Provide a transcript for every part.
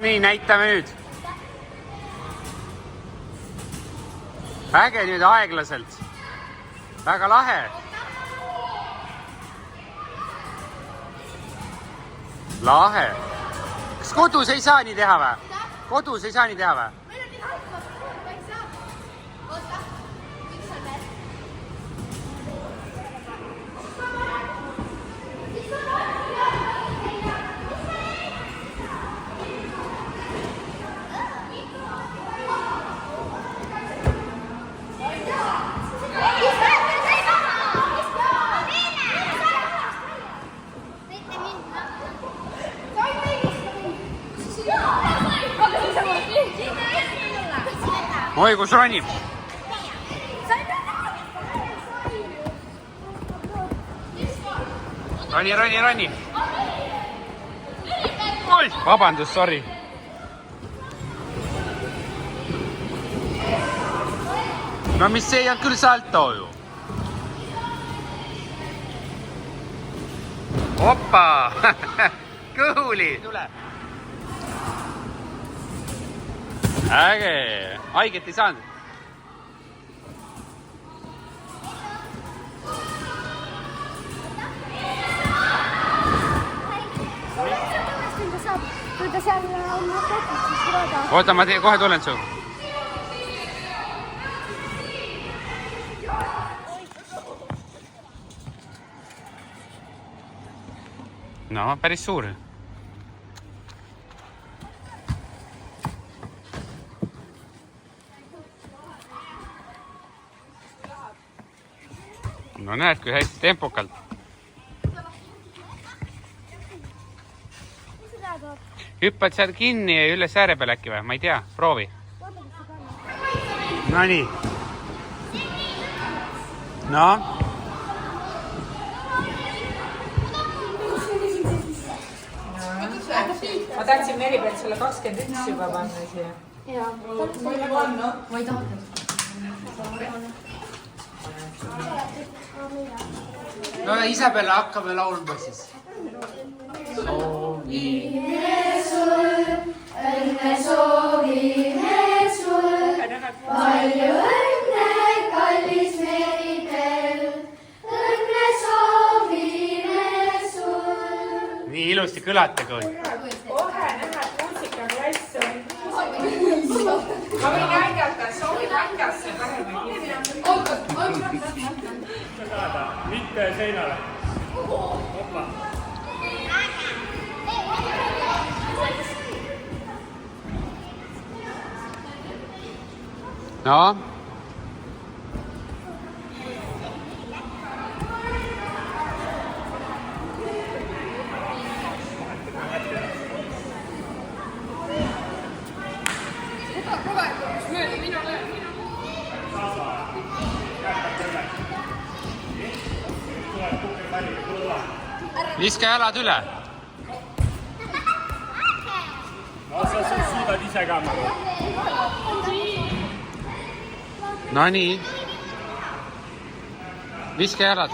nii, näitame nüüd. Äge nüüd aeglaselt. Väga lahe. Lahe. Kas kodus ei saa nii teha või? Kodus ei saa nii teha või? Oi, kus ronib? Roni. Oi, vabandust, sorry. No mis see ei olnud küll salto ju. Hoppa! Kõhuli! Äge! Haiget ei saanud. Oota, ma kohe tulen su. No, päris suur. No näed, kui hästi tempokalt. Hüppad seal kinni ja üles ääre peal äkki või? Ma ei tea, proovi. No nii. No. Ma tahtsin Meri pealt sulle 21 juba panna siia. Jaa. Ma ei taha. No Isabella, hakkame laulma siis. Soovime sul, õnne soovime sul, palju õnne, kallis Meritel, õnne soovime sul. Nii ilusti kõlate kui. Kohe nähed muusikaklass on. Ma võin näidata, soovib hangasse paremini. Mitte seinale. Hoppa. No. Viska jalad üle. No sa suudad ise ka maru. No nii. Viska jalad.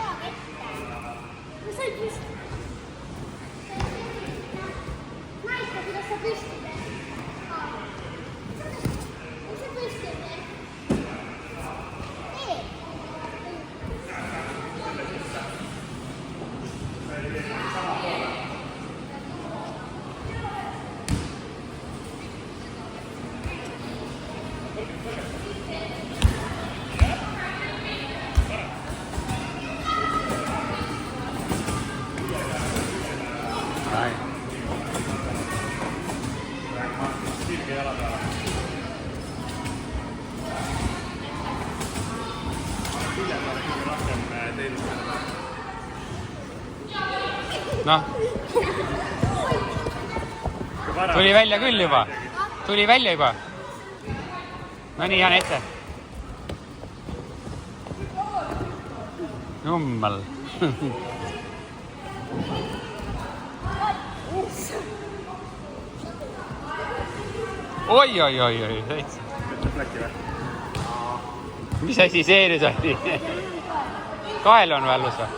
Noh. Tuli välja küll juba. Tuli välja juba. No nii, Jaan ette. Jummal. Oi. Mis asi see nüüd oli? Kael on vällus või?